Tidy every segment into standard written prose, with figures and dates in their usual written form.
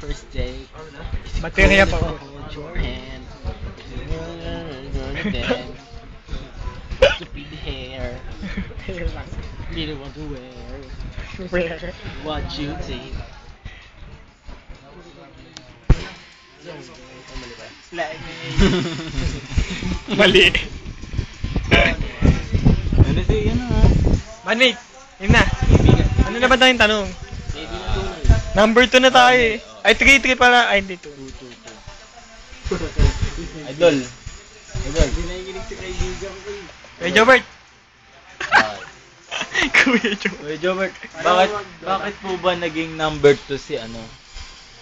first date. Materia pa. Hold your hand. Dance. Stupid hair. Didn't want to wear. Where? What you think? Mali. Ano si yun ah? Manik, yun na. Ano na ba tayong tanong? Number 2 na tayo eh. Ay, 3 pala. Ay, hindi 2. Idol. Idol. Hindi nakikinig si kaibigan ko eh. Kuya Jobert. Kuya Jobert. Kuya Jobert, bakit po ba naging number 2 si ano?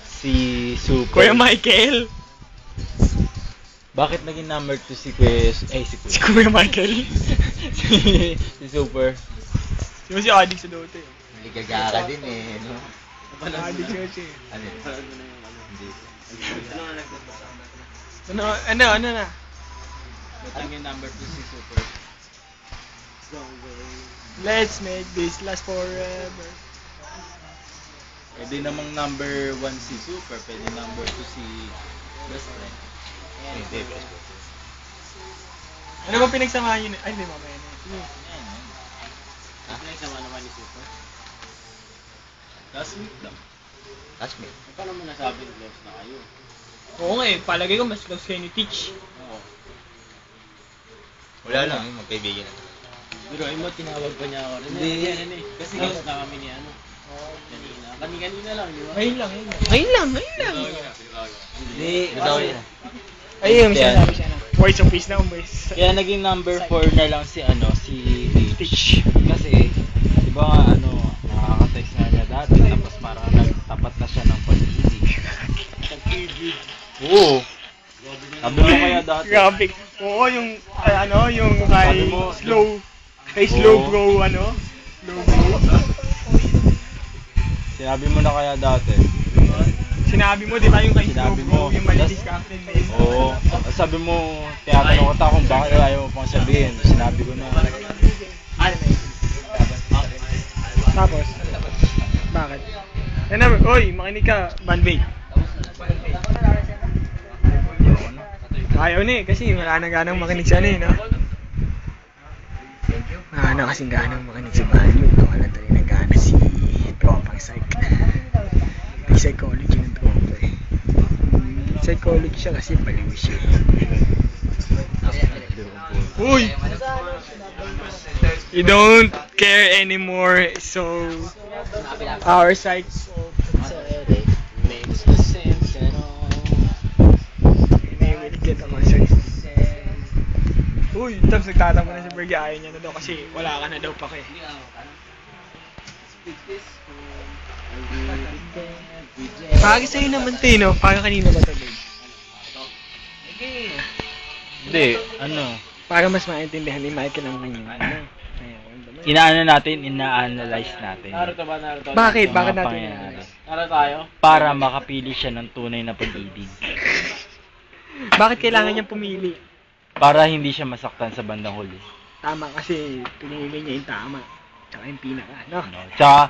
Si Super? Kuya Michael. Bakit naging number 2 si Kuya... Si Kuya Michael. si Super? Di ba si Adik sa Dota eh? Ligagara din eh, no? Adik siya siya. Ano yun? Hindi. Ano na? Ba't naging number 2 si Super? Let's make this last forever. Pwede namang number 1 si Super, pwede number 2 si best friend. Hindi, best. Ano ba pinagsamahan yun? Ay, hindi mamaya na. Pinagsama naman ni Super. Last week lang. Last me. Paano mo nasabing close na kayo? Oo nga eh, palagay ko mas close kayo ni Teach. Oo. Wala lang, yung magkaibigan na. Pero ay mo, tinawag pa niya ako. Hindi, yan eh. Kasi close na kami ni ano. Kanina lang, di ba? Ngayon lang. Hindi. Ay, yung sinabi siya na. Voice of peace na, boys. Kaya naging number 4 na lang si ano, si Teach. Kasi, di ba nga ano, nakaka-text na niya dati, tapos parang nagtapat na siya ng pag-ibig. Pag-ibig? Oo. Sabi mo kaya dati. Grabe. Oo, yung, yung kay slow. Kay slow bro, Slow bro. Sinabi mo na kaya dati. Sinabi mo, di ba yung kay slow Sinabi bro, mo. yung malinis captain na yun. Oo. Sabi mo, tinatanong kita kung bakit ayaw mo pang sabihin. Sinabi ko na. Tapos, bakit? Oy, makinig ka, Banbay. Ayaw na eh, kasi wala na ganang makinig siya na eh, no? Wala na kasing ganang makinig si Banbay. Wala talaga na gana si Tropang Psych. May psychology ng Tropa eh. Psychology siya kasi baliw siya. Uy! You don't care anymore, so our psych Makes no sense at all. may will get a concert. Uy, tapos nagtatama na si Bergie, ayaw niya na daw kasi wala ka na daw pa kay. Pagi sa'yo naman, Tino. Para kanina ba ito, babe? Hindi, ano. Para mas maintindihan ni Michael ang kanyang Ina-analyze natin. Bakit? Yung Bakit mga natin pangyayari. i-analyze? Para makapili siya ng tunay na pag-ibig. Bakit kailangan niyang pumili? Para hindi siya masaktan sa bandang huli. Tama kasi pinili niya yung tama. Tsaka yung pinaka, no? No? Tsaka,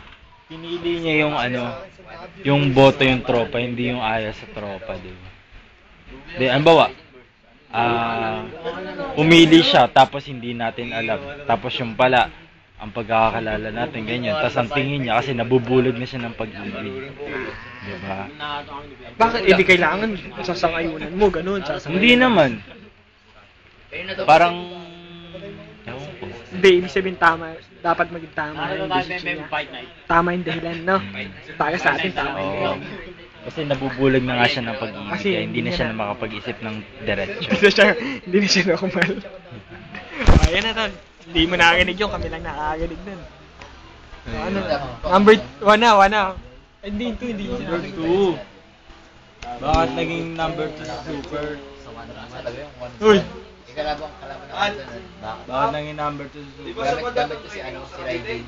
pinili niya yung ano, yung boto yung tropa, hindi yung ayaw sa tropa, di ba? Di, ang bawa, umili siya, tapos hindi natin alam. Tapos yung pala, ang pagkakakalala natin, ganyan. Tapos ang tingin niya, kasi nabubulog na siya ng pag-ibig. Di ba? Bakit? Hindi kailangan sasangayunan mo, ganun. Hindi naman. Parang, ewan ko. Hindi, ibig sabihin tama. Dapat maging tama yung decision niya. Tama yung dahilan, no? Para sa atin, tama yung dahilan. Kasi nabubulag na nga siya ng pag-ibig, Kasi kaya hindi na hindi siya na- makapag-isip ng diretsyo. Hindi na siya normal. Ayan na, tol. Hindi mo nakarinig yun, kami lang nakarinig nun. Ano? Number 1 na. Hindi, hindi. Number 2. Bakit naging number 2 si Super? Uy! Kalaban naman doon. Bakit naging number 2 si Super? Gamit ko si Raiden.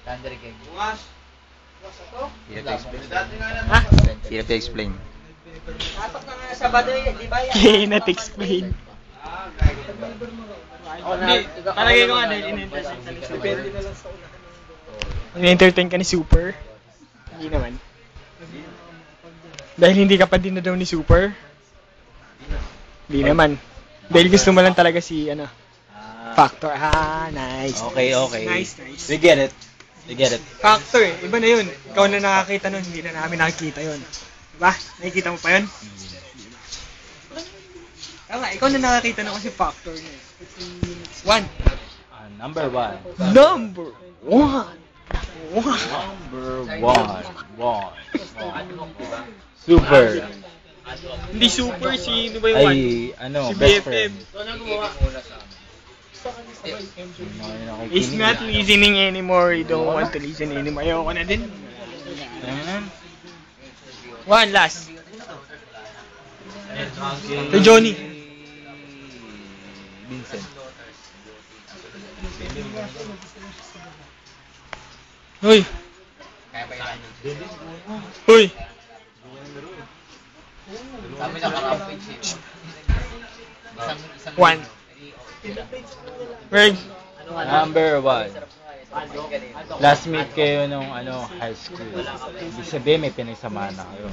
Thunder King. Hirap to-explain. Ha? Hirap to-explain. Cannot explain. Hindi, palagay ko nga dahil in-entertain ka ni Super. In-entertain ka ni Super? Hindi naman. Dahil hindi ka pa din na daw ni Super? Hindi naman. Dahil gusto mo lang talaga si, Factor. Nice. Okay, okay. Nice. We get it. We get it. Factor eh. Iba na yun. Ikaw na nakakita nun, hindi na namin nakikita yun. Diba? Nakikita mo pa yun? Tama, ikaw na nakakita nun kasi Factor niya. 1. Number 1. Number 1. Super. Hindi super, sino ba yung 1? Ay, Si best BFF. friend. He's not listening anymore. He don't want to listen anymore. Ayoko na din. 1 last. Kay Johnny. Vincent. Hoy. Kaya pa ilan. Hoy. Sabi na karampage eh. Isang 1. Greg. Number 1. Classmate kayo nung high school. Ibig sabihin may pinagsamahan na kayo.